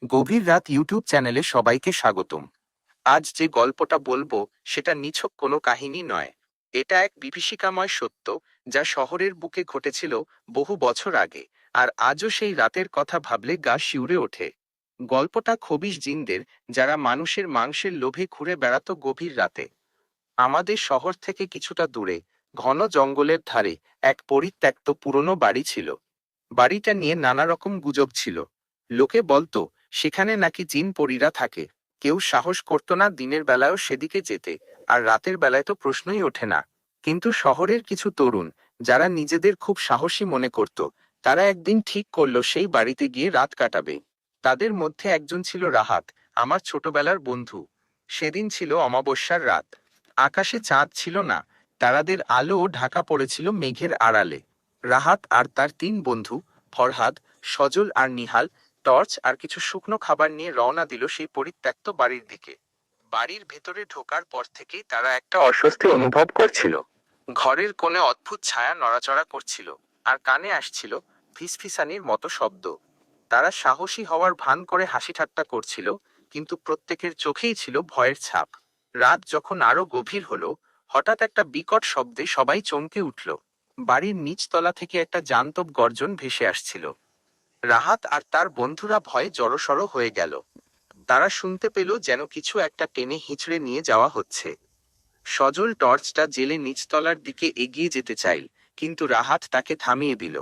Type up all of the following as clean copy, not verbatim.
গভীর রাত ইউটিউব চ্যানেলে সবাইকে স্বাগতম। আজ যে গল্পটা বলবো সেটা নিছক কোনো কাহিনী নয়। এটা এক বিভীষিকাময় সত্য, যা শহরের বুকে ঘটেছিল বহু বছর আগে। আর আজও সেই রাতের কথা ভাবলে গা শিউরে ওঠে। গল্পটা খবিশ জিনদের, যারা মানুষের মাংসের লোভে ঘুরে বেড়াতো গভীর রাতে। আমাদের শহর থেকে কিছুটা দূরে, ঘন জঙ্গলের ধারে, এক পরিত্যক্ত পুরনো বাড়ি ছিল। বাড়িটা নিয়ে নানা রকম গুজব ছিল। লোকে বলতো সেখানে নাকি জিন পরীরা থাকে। কেউ সাহস করতো না দিনের বেলায়ও সেদিকে যেতে, আর রাতের বেলায় তো প্রশ্নই ওঠে না। কিন্তু শহরের কিছু তরুণ, যারা নিজেদের খুব সাহসী মনে করত, তারা একদিন ঠিক করলো সেই বাড়িতে গিয়ে রাত কাটাবে। তাদের মধ্যে একজন ছিল রাহাত, আমার ছোটবেলার বন্ধু। সেদিন ছিল অমাবস্যার রাত। আকাশে চাঁদ ছিল না, তারাদের আলো ঢাকা পড়েছিল মেঘের আড়ালে। রাহাত আর তার তিন বন্ধু, ফরহাদ, সজল আর নিহাল, টর্চ আর কিছু শুকনো খাবার নিয়ে রওনা দিল সেই পরিত্যক্ত বাড়ির দিকে। বাড়ির ভেতরে ঢোকার পর থেকেই তারা একটা অস্বস্তি অনুভব করছিল। ঘরের কোণে অদ্ভুত ছায়া নড়াচড়া করছিল, আর কানে আসছিল ফিসফিসানির মতো শব্দ। তারা সাহসী হওয়ার ভান করে হাসি ঠাট্টা করছিল, কিন্তু প্রত্যেকের চোখেই ছিল ভয়ের ছাপ। রাত যখন আরো গভীর হলো, হঠাৎ একটা বিকট শব্দে সবাই চমকে উঠল। বাড়ির নিচতলা থেকে একটা জান্তব গর্জন ভেসে আসছিল। রাহাত আর তার বন্ধুরা ভয়ে জড়সড় হয়ে গেল। তারা শুনতে পেল যেন কিছু একটা টেনে হিঁচড়ে নিয়ে যাওয়া হচ্ছে। সজল টর্চটা জেলে নিচতলার দিকে এগিয়ে যেতে চাইল, কিন্তু রাহাত তাকে থামিয়ে দিল।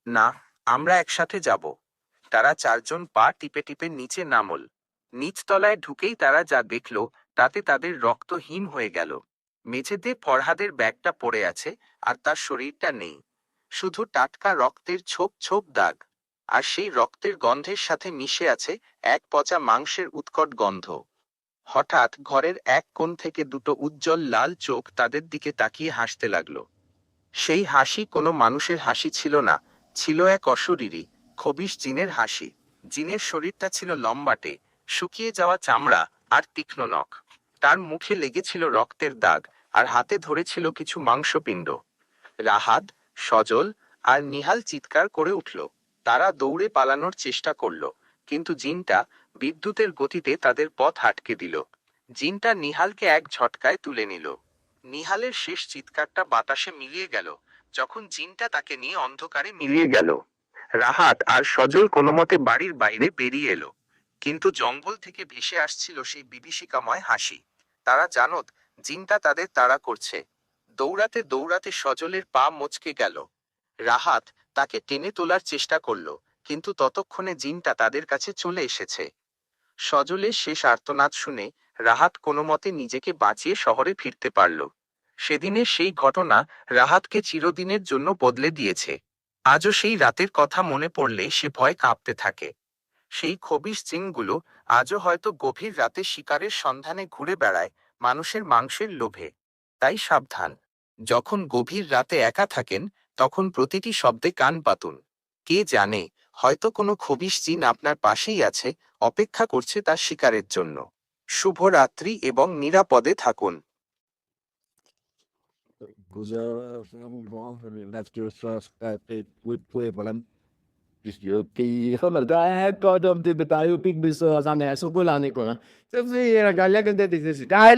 না, আমরা একসাথে যাব। তারা চারজন পা টিপে টিপে নিচে নামল। নিচতলায় ঢুকেই তারা যা দেখল, তাতে তাদের রক্ত হিম হয়ে গেল। মেঝেতে ফরহাদের ব্যাগটা পড়ে আছে, আর তার শরীরটা নেই। শুধু টাটকা রক্তের ছোপ ছোপ দাগ। আর সেই রক্তের গন্ধের সাথে মিশে আছে এক পচা মাংসের উৎকট গন্ধ। হঠাৎ ঘরের এক কোণ থেকে দুটো উজ্জ্বল লাল চোখ তাদের দিকে তাকিয়ে হাসতে লাগলো। সেই হাসি কোনো মানুষের হাসি ছিল না, ছিল এক অশরীরী, খবিশ জিনের হাসি। জিনের শরীরটা ছিল লম্বাটে, শুকিয়ে যাওয়া চামড়া আর তীক্ষ্ণ নখ। তার মুখে লেগেছিল রক্তের দাগ, আর হাতে ধরেছিল কিছু মাংসপিণ্ড। রাহাত, সজল আর নিহাল চিৎকার করে উঠল। তারা দৌড়ে পালানোর চেষ্টা করল, কিন্তু জিনটা বিদ্যুতের গতিতে তাদের পথ আটকে দিল। জিনটা নিহালকে এক ঝটকায় তুলে নিল। নিহালের শেষ চিৎকারটা বাতাসে মিলিয়ে গেল, যখন জিনটা তাকে নিয়ে অন্ধকারে মিলিয়ে গেল। রাহাত আর সজল কোনোমতে বাড়ির বাইরে বেরিয়ে এলো। কিন্তু জঙ্গল থেকে ভেসে আসছিল সেই বিভীষিকাময় হাসি। তারা জানত জিনটা তাদের তাড়া করছে। দৌড়াতে দৌড়াতে সজলের পা মচকে গেল। রাহাত তাকে টেনে তোলার চেষ্টা করলো, কিন্তু ততক্ষণে জিনটা তাদের কাছে চলে এসেছে। সজলের শেষ আর্তনাদ শুনে রাহাত কোনোমতে নিজেকে বাঁচিয়ে শহরে ফিরতে পারল। সেদিনের সেই ঘটনা রাহাতকে চিরদিনের জন্য বদলে দিয়েছে। আজও সেই রাতের কথা মনে পড়লে সে ভয় কাঁপতে থাকে। সেই খবিশ জিনগুলো আজও হয়তো গভীর রাতে শিকারের সন্ধানে ঘুরে বেড়ায়, মানুষের মাংসের লোভে। তাই সাবধান। যখন গভীর রাতে একা থাকেন, তখন প্রতিটি শব্দে কান পাতুন। কে জানে, হয়তো কোনো খবিশ জিন আপনার পাশেই আছে, অপেক্ষা করছে তার শিকারের জন্য। শুভরাত্রি এবং নিরাপদে থাকুন। Thì không là ra coi đom thì người ta yêu kinh bây giờ ra này số cô làm này của nó. Thế thì là cái cái thì cái